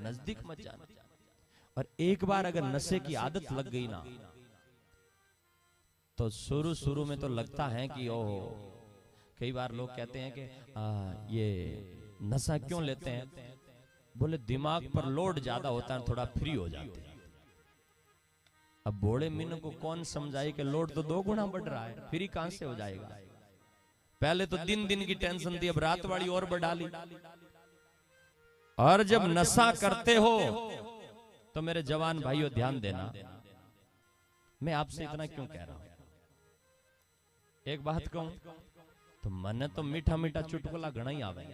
नजदीक मत जाना। और एक बार अगर नशे की आदत लग गई ना, तो शुरू शुरू में तो लगता है कि ओ, कई बार लोग कहते हैं कि ये नशा क्यों लेते हैं, बोले दिमाग पर लोड ज्यादा होता है, थोड़ा फ्री हो जाते हैं। अब बूढ़े मीनू को कौन समझाए कि लोड तो 2 गुना बढ़ रहा है, फ्री कहां से हो जाएगा। पहले तो दिन दिन की टेंशन थी, अब रात वाली और बढ़ा ली। और जब नशा करते हो तो मेरे जवान भाइयों ध्यान देना, मैं आपसे इतना क्यों कह रहा हूं, एक बात कहूं तो मने तो मीठा मीठा चुटकुला घना ही आवे,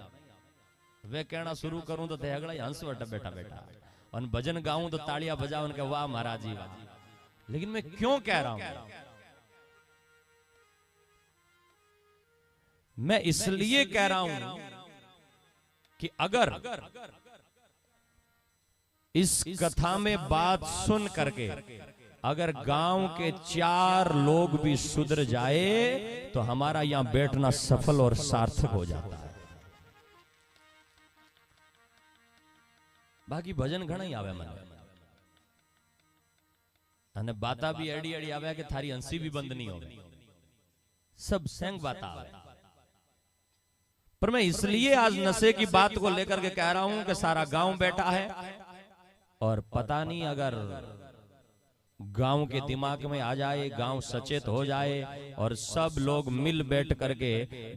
वे कहना शुरू करूं तो अगला ही हंस वटा बैठा बैठा, और भजन गाऊं तो तालियां बजाओ उनके वाह महाराज जी वाह। लेकिन मैं क्यों कह रहा हूं, मैं इसलिए कह रहा हूं कि अगर इस कथा में बात सुन करके अगर गांव के 4 लोग भी सुधर जाए तो हमारा यहां बैठना सफल और सार्थक हो जाता है। बाकी भजन घणा ही आवे मन अने बाता भी एडी एडी आवे कि थारी हंसी भी बंद नहीं होगी, सब सेंग बाता आवे। पर मैं इसलिए आज नशे की बात को लेकर के कह रहा हूं कि सारा गांव बैठा है और पता नहीं अगर गांव के दिमाग में आ जाए, गांव सचेत हो जाए और सब लोग मिल बैठ करके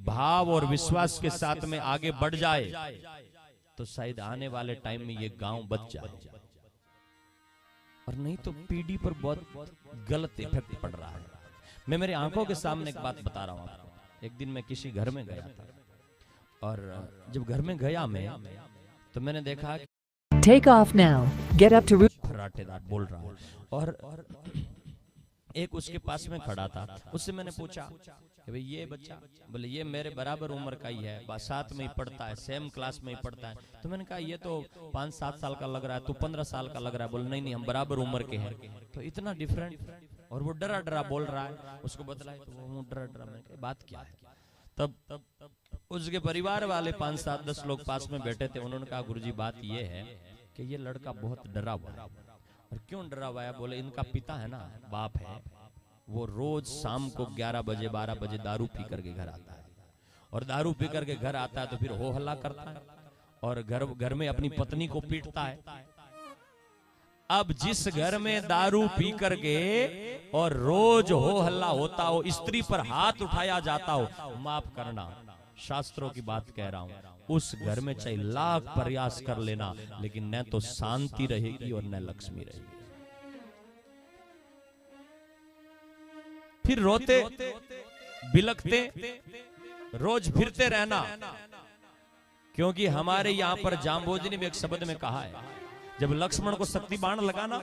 भाव और विश्वास के साथ में आगे बढ़ जाए तो शायद आने वाले टाइम में ये गांव बच जाए। और नहीं तो पीढ़ी पर बहुत गलत इफेक्ट पड़ रहा है। मैं मेरी आंखों के सामने एक बात बता रहा हूं। एक दिन मैं किसी घर में गया था और जब घर में गया मैं तो मैंने देखा Take off now. Get up to फराटेदार बोल रहा है और एक उसके पास में खड़ा था। उससे मैंने पूछा कि भाई ये बच्चा, बोले ये मेरे बराबर उम्र का ही है, साथ में ही पढ़ता है, सेम क्लास में ही पढ़ता है। तो मैंने कहा ये तो 5-7 साल का लग रहा है, तू 15 साल का लग रहा है। बोले नहीं नहीं हम बराबर उम्र के हैं। तो इतना डिफरेंट, और वो डरा डरा बोल रहा है। उसको बतलाया तो वो डरा डरा, मैंने कहा बात क्या है। तब उसके परिवार वाले 5-7-10 लोग पास में बैठे थे। उन्होंने कहा गुरुजी बात ये है कि ये लड़का बहुत डरा हुआ है। और क्यों डरा हुआ है, बोले इनका पिता है ना, बाप है, वो रोज शाम को 11 बजे 12 बजे दारू पी करके घर आता है, और दारू पी करके घर आता है तो फिर हो हल्ला करता है और घर में अपनी पत्नी को पीटता है। अब जिस घर में दारू पी करके और रोज हो हल्ला होता हो, स्त्री पर हाथ उठाया जाता हो, माफ करना शास्त्रों की बात कह रहा हूं, उस घर में चाहे लाख प्रयास कर लेना लेकिन न तो शांति रहेगी और न लक्ष्मी रहेगी। फिर रोते बिलखते रोज फिरते रहना। क्योंकि हमारे यहां पर जाम्बोजी ने एक शब्द में कहा है, जब लक्ष्मण को शक्ति बाण लगाना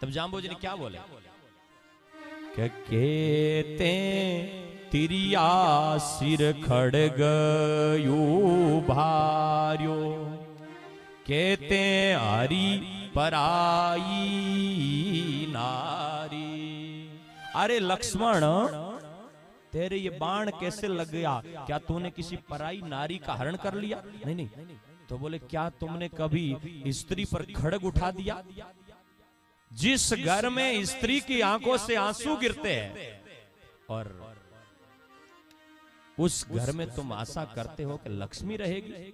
तब जाम्बोजी ने क्या बोले, कहते तिरिया सिर खड़ग यू भार्यो, कहते हरि पराई नारी। अरे लक्ष्मण तेरे ये बाण कैसे लग गया, क्या तूने किसी पराई नारी का हरण कर लिया? नहीं नहीं। तो बोले क्या तुमने कभी स्त्री पर खड़ग उठा दिया? जिस घर में स्त्री की आंखों से आंसू गिरते हैं और उस घर में तुम आशा करते हो कि लक्ष्मी रहेगी,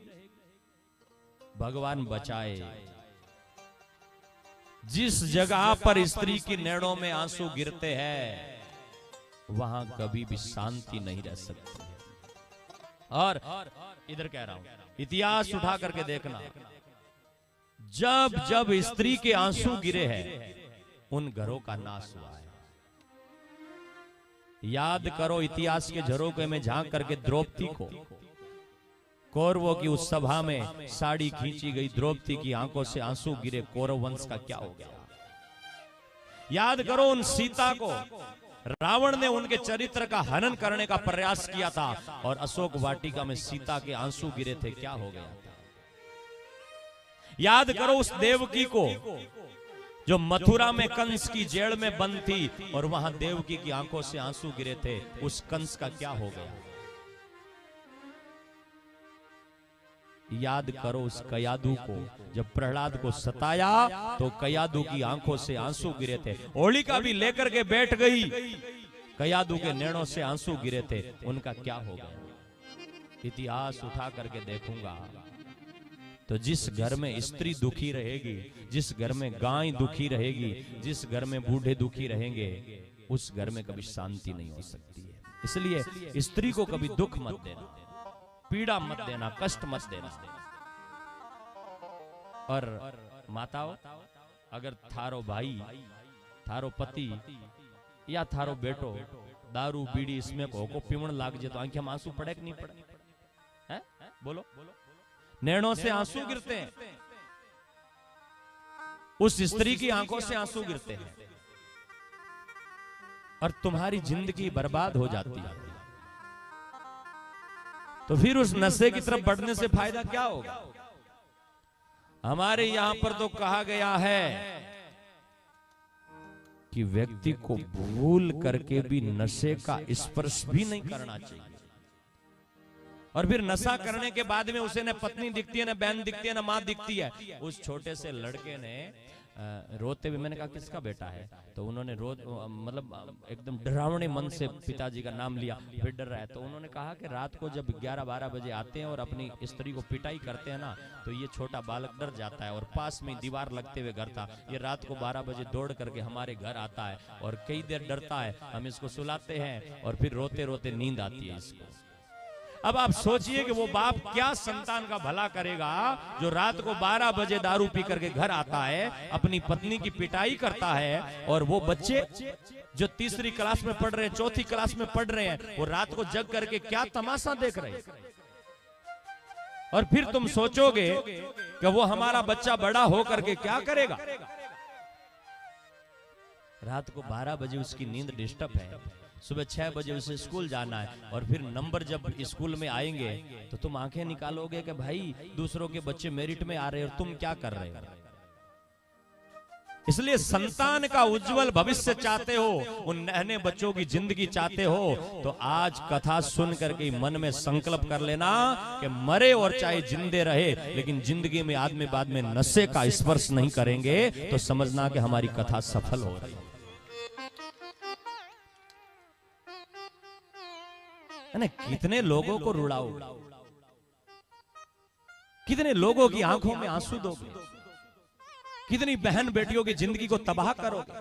भगवान बचाए। जिस जगह पर स्त्री की नैनों में आंसू गिरते हैं वहां कभी भी शांति नहीं रह सकती। और इधर कह रहा हूं, इतिहास उठा करके देखना, जब जब स्त्री के आंसू गिरे हैं उन घरों का नाश हुआ है। याद करो इतिहास के झरोखे में झांक करके द्रौपदी को, कौरवों की उस सभा में साड़ी खींची गई, द्रौपदी की आंखों से आंसू गिरे, कौरव वंश का क्या हो गया। याद करो उन सीता को रावण ने उनके चरित्र का हनन करने का प्रयास किया था और अशोक वाटिका में सीता के आंसू गिरे थे, क्या हो गया। याद करो उस देवकी को जो मथुरा में कंस की जेल में बंद थी और वहां देवकी की आंखों से आंसू गिरे थे, उस कंस का क्या हो गया। याद करो उस कयादू को, जब प्रहलाद को सताया तो कयादू की आंखों से आंसू गिरे थे। होलिका भी लेकर के बैठ गई, कयादू के नैनों से आंसू गिरे थे, उनका क्या हो गया? इतिहास उठा करके देखूंगा तो जिस घर में स्त्री दुखी रहेगी, जिस घर में गाय दुखी रहेगी, जिस घर में बूढ़े दुखी रहेंगे, उस घर में कभी शांति नहीं हो सकती है। इसलिए स्त्री को कभी दुख मत देना, पीड़ा मत देना, कष्ट मत देना। और माताओं, अगर थारो भाई, थारो पति या थारो बेटो दारू बीड़ी इसमें को पीवण लाग जाए तो आंखें में आंसू पड़े कि नहीं पड़े? है? बोलो। नैनों से आंसू गिरते हैं, उस स्त्री की आंखों से आंसू गिरते हैं और तुम्हारी जिंदगी बर्बाद हो जाती है। तो फिर उस नशे की तरफ बढ़ने से फायदा क्या होगा? हमारे यहां पर तो कहा गया है कि व्यक्ति को भूल करके भी नशे का स्पर्श भी नहीं करना चाहिए। और फिर नशा करने के बाद में उसे न पत्नी दिखती है, न बहन दिखती है, न माँ दिखती है। उस छोटे से लड़के ने रोते हुए, मैंने कहा किसका बेटा है? तो उन्होंने मतलब एकदम डरावने मन से पिताजी का नाम लिया, फिर डर रहा है। तो उन्होंने कहा कि रात को जब 11-12 बजे आते हैं और अपनी स्त्री को पिटाई करते हैं ना, तो ये छोटा बालक डर जाता है और पास में दीवार लगते हुए घर था, ये रात को 12 बजे दौड़ करके हमारे घर आता है और कई देर डरता है। हम इसको सुलाते हैं और फिर रोते रोते नींद आती है इसको। अब आप सोचिए कि वो बाप क्या संतान का भला करेगा जो रात को 12 बजे दारू पी करके घर आता है, अपनी पत्नी की पिटाई करता है, और वो बच्चे जो तीसरी क्लास में पढ़ रहे हैं, चौथी क्लास में पढ़ रहे हैं, वो रात को जग करके क्या तमाशा देख रहे हैं। और फिर तुम सोचोगे कि वो हमारा बच्चा बड़ा हो करके क्या करेगा। रात को 12 बजे उसकी नींद डिस्टर्ब है, सुबह 6 बजे उसे स्कूल जाना है, और फिर नंबर जब स्कूल में आएंगे तो तुम आंखें निकालोगे कि भाई दूसरों के बच्चे मेरिट में आ रहे हैं और तुम क्या कर रहे हो। इसलिए संतान का उज्जवल भविष्य चाहते हो, उन नन्हे बच्चों की जिंदगी चाहते हो, तो आज कथा सुन करके मन में संकल्प कर लेना कि मरे और चाहे जिंदे रहे, लेकिन जिंदगी में आदमी बाद में नशे का स्पर्श नहीं करेंगे, तो समझना कि हमारी कथा सफल हो रही है। कितने लोगों को रुलाओगे, कितने लोगों की आंखों में आंसू दोगे, कितनी बहन बेटियों की जिंदगी को तबाह करोगे।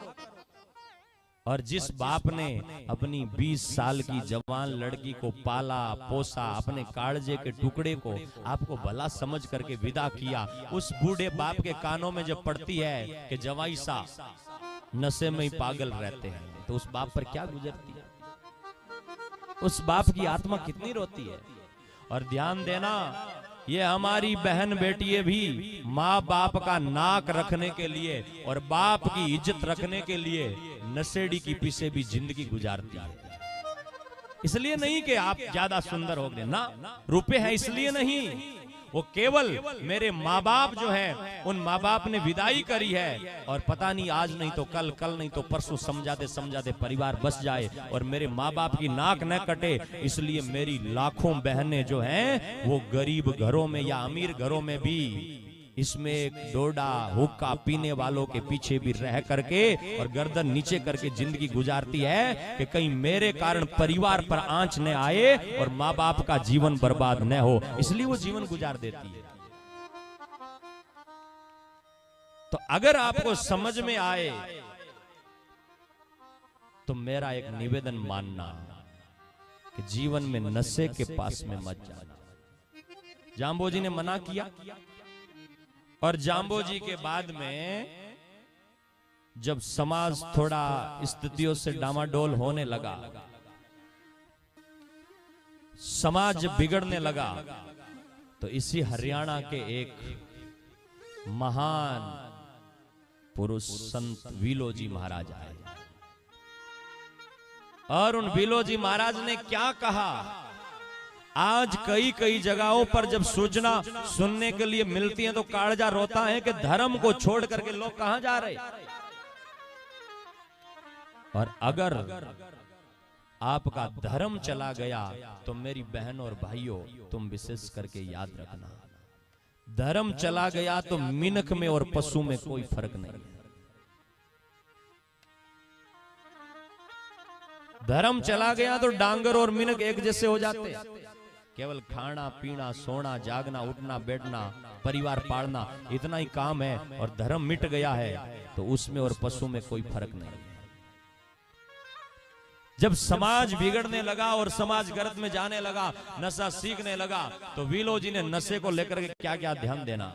और जिस बाप ने अपनी 20 साल की जवान लड़की को पाला पोसा, अपने काळजे के टुकड़े को आपको भला समझ करके विदा किया, उस बूढ़े बाप के कानों में जब पड़ती है कि जवाई सा नशे में ही पागल रहते हैं, तो उस बाप पर क्या गुजरती है, उस बाप की आत्मा कितनी रोती है। और ध्यान देना, ये हमारी बहन बेटियां भी माँ बाप का नाक रखने के लिए और बाप की इज्जत रखने के लिए नशेड़ी की पीछे भी जिंदगी गुजारती है। इसलिए नहीं कि आप ज्यादा सुंदर हो गए ना, रुपए हैं इसलिए नहीं, वो केवल मेरे माँ बाप जो है, उन माँ बाप ने विदाई करी है, और पता नहीं आज नहीं तो कल, कल नहीं तो परसों समझाते समझाते परिवार बस जाए और मेरे माँ बाप की नाक न कटे। इसलिए मेरी लाखों बहनें जो हैं वो गरीब घरों में या अमीर घरों में भी इसमें एक डोडा हुक्का पीने वालों के पीछे भी रह करके और गर्दन नीचे करके जिंदगी गुजारती है कि कहीं मेरे कारण परिवार पर आंच न आए और माँ बाप का जीवन बर्बाद न हो, इसलिए वो जीवन गुजार देती है। तो अगर आपको समझ में आए तो मेरा एक निवेदन मानना कि जीवन में नशे के पास में मत जाना। जाम्बोजी ने मना किया, और जाम्बोजी के बाद में जब समाज थोड़ा स्थितियों से डामाडोल होने लगा, समाज बिगड़ने लगा, तो इसी हरियाणा के एक महान पुरुष संत विलोजी महाराज आए, और उन विलोजी महाराज ने क्या कहा। आज कई कई जगहों पर जब सूचना सुनने के लिए मिलती है तो काळजा रोता है कि धर्म को छोड़ करके लोग कहां जा रहे। और अगर आपका धर्म चला गया तो मेरी बहन और भाइयों, तुम विशेष करके याद रखना, धर्म चला गया तो मिनख में और पशु में कोई फर्क नहीं। धर्म चला गया तो डांगर और मिनख एक जैसे हो जाते हैं। केवल खाना पीना सोना जागना उठना बैठना परिवार पालना इतना ही काम है, और धर्म मिट गया है तो उसमें और पशु में कोई फर्क नहीं। जब समाज बिगड़ने लगा और समाज गर्त में जाने लगा, नशा सीखने लगा, तो वीलो जी ने नशे को लेकर के क्या क्या ध्यान देना।